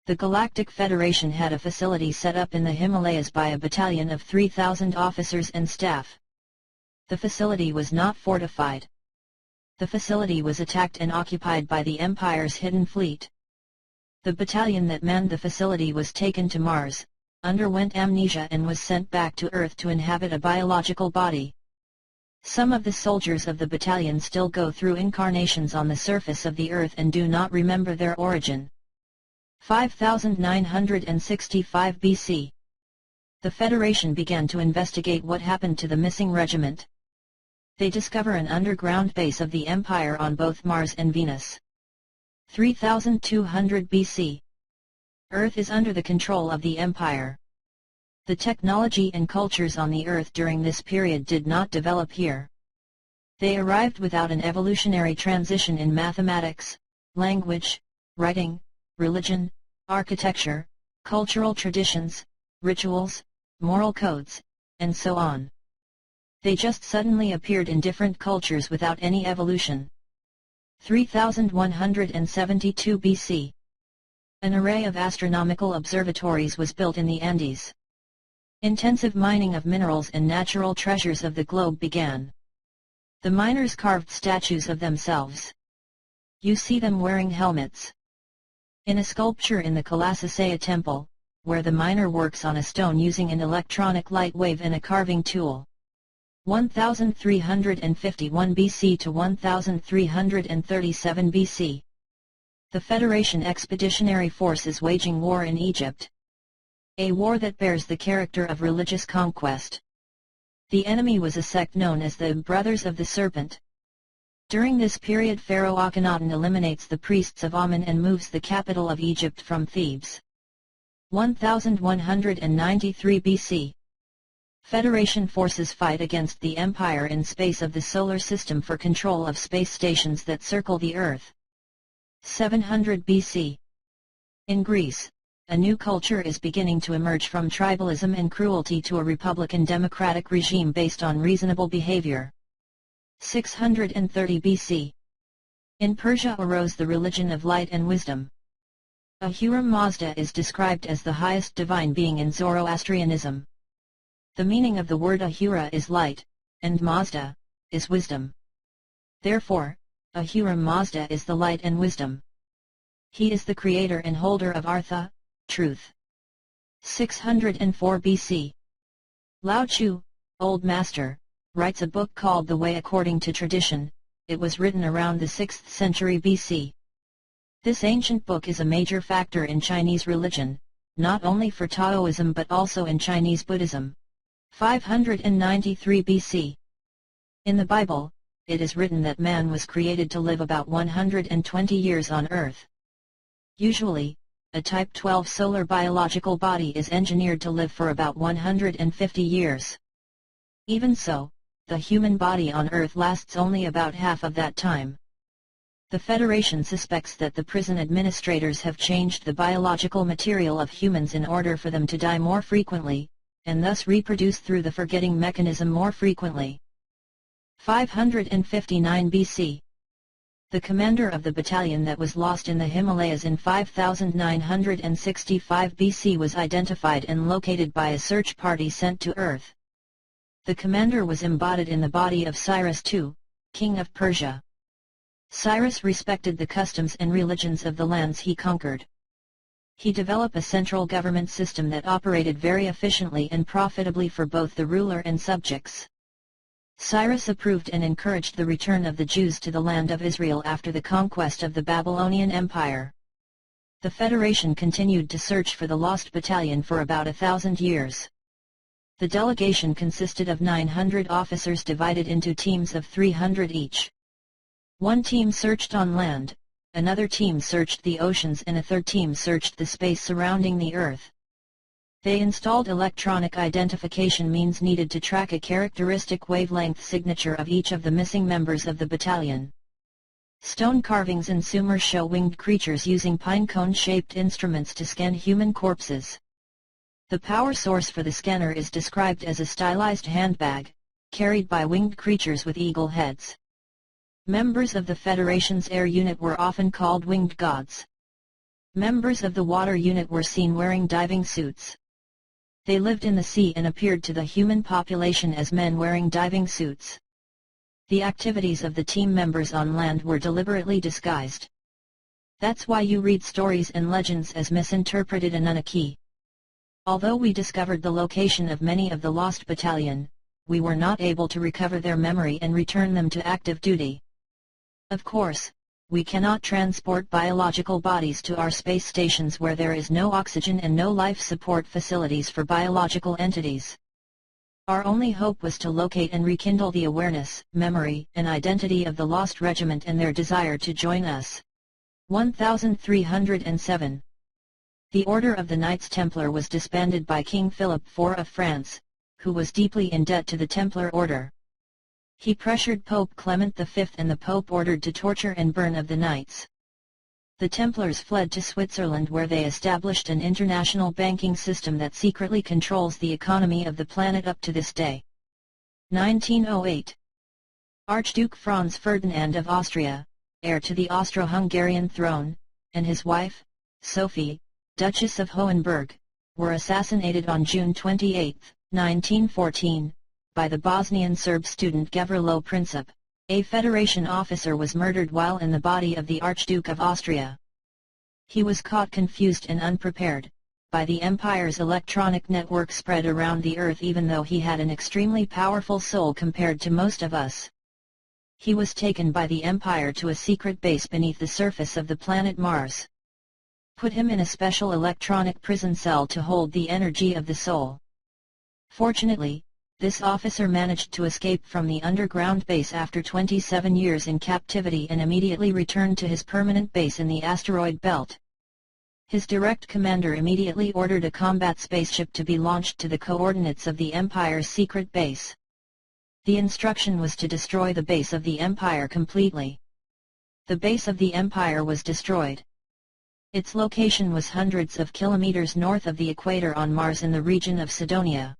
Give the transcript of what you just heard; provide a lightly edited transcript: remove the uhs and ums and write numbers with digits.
The Galactic Federation had a facility set up in the Himalayas by a battalion of 3,000 officers and staff. The facility was not fortified. The facility was attacked and occupied by the Empire's hidden fleet. The battalion that manned the facility was taken to Mars, underwent amnesia and was sent back to Earth to inhabit a biological body. Some of the soldiers of the battalion still go through incarnations on the surface of the Earth and do not remember their origin. 5965 BC. The Federation began to investigate what happened to the missing regiment. They discover an underground base of the Empire on both Mars and Venus. 3200 BC. Earth is under the control of the Empire. The technology and cultures on the Earth during this period did not develop here. They arrived without an evolutionary transition in mathematics, language, writing, religion, architecture, cultural traditions, rituals, moral codes, and so on. They just suddenly appeared in different cultures without any evolution. 3172 BC. An array of astronomical observatories was built in the Andes. Intensive mining of minerals and natural treasures of the globe began. The miners carved statues of themselves. You see them wearing helmets. In a sculpture in the Kalasasaya temple, where the miner works on a stone using an electronic light wave and a carving tool. 1351 BC to 1337 BC. The Federation Expeditionary Force is waging war in Egypt. A war that bears the character of religious conquest. The enemy was a sect known as the Brothers of the Serpent. During this period Pharaoh Akhenaten eliminates the priests of Amun and moves the capital of Egypt from Thebes. 1193 BC. Federation forces fight against the Empire in space of the solar system for control of space stations that circle the Earth. 700 BC. In Greece, a new culture is beginning to emerge from tribalism and cruelty to a republican democratic regime based on reasonable behavior. 630 BC. In Persia arose the religion of light and wisdom. Ahura Mazda is described as the highest divine being in Zoroastrianism. The meaning of the word Ahura is light, and Mazda is wisdom. Therefore, Ahura Mazda is the light and wisdom. He is the creator and holder of Artha, truth. 604 BC. Lao Tzu, Old Master, writes a book called The Way According to Tradition. It was written around the 6th century BC. This ancient book is a major factor in Chinese religion, not only for Taoism but also in Chinese Buddhism. 593 BC. In the Bible, it is written that man was created to live about 120 years on Earth. Usually, a Type 12 solar biological body is engineered to live for about 150 years. Even so, the human body on Earth lasts only about half of that time. The Federation suspects that the prison administrators have changed the biological material of humans in order for them to die more frequently, and thus reproduce through the forgetting mechanism more frequently. 559 BC. The commander of the battalion that was lost in the Himalayas in 5965 BC was identified and located by a search party sent to Earth. The commander was embodied in the body of Cyrus II, king of Persia. Cyrus respected the customs and religions of the lands he conquered. He developed a central government system that operated very efficiently and profitably for both the ruler and subjects. Cyrus approved and encouraged the return of the Jews to the land of Israel after the conquest of the Babylonian Empire. The Federation continued to search for the lost battalion for about 1,000 years. The delegation consisted of 900 officers divided into teams of 300 each. One team searched on land, another team searched the oceans and a third team searched the space surrounding the Earth. They installed electronic identification means needed to track a characteristic wavelength signature of each of the missing members of the battalion. Stone carvings in Sumer show winged creatures using pine cone-shaped instruments to scan human corpses. The power source for the scanner is described as a stylized handbag, carried by winged creatures with eagle heads. Members of the Federation's air unit were often called winged gods. Members of the water unit were seen wearing diving suits. They lived in the sea and appeared to the human population as men wearing diving suits. The activities of the team members on land were deliberately disguised. That's why you read stories and legends as misinterpreted and Anunnaki. Although we discovered the location of many of the lost battalion, we were not able to recover their memory and return them to active duty. Of course, we cannot transport biological bodies to our space stations where there is no oxygen and no life support facilities for biological entities. Our only hope was to locate and rekindle the awareness, memory, and identity of the lost regiment and their desire to join us. 1307. The Order of the Knights Templar was disbanded by King Philip IV of France, who was deeply in debt to the Templar Order. He pressured Pope Clement V and the Pope ordered to torture and burn of the Knights. The Templars fled to Switzerland where they established an international banking system that secretly controls the economy of the planet up to this day. 1908. Archduke Franz Ferdinand of Austria, heir to the Austro-Hungarian throne, and his wife, Sophie, Duchess of Hohenberg, were assassinated on June 28, 1914, by the Bosnian Serb student Gavrilo Princip. A Federation officer was murdered while in the body of the Archduke of Austria. He was caught confused and unprepared, by the Empire's electronic network spread around the Earth even though he had an extremely powerful soul compared to most of us. He was taken by the Empire to a secret base beneath the surface of the planet Mars. Put him in a special electronic prison cell to hold the energy of the soul. Fortunately, this officer managed to escape from the underground base after 27 years in captivity and immediately returned to his permanent base in the asteroid belt. His direct commander immediately ordered a combat spaceship to be launched to the coordinates of the Empire's secret base. The instruction was to destroy the base of the Empire completely. The base of the Empire was destroyed. Its location was hundreds of kilometers north of the equator on Mars in the region of Cydonia.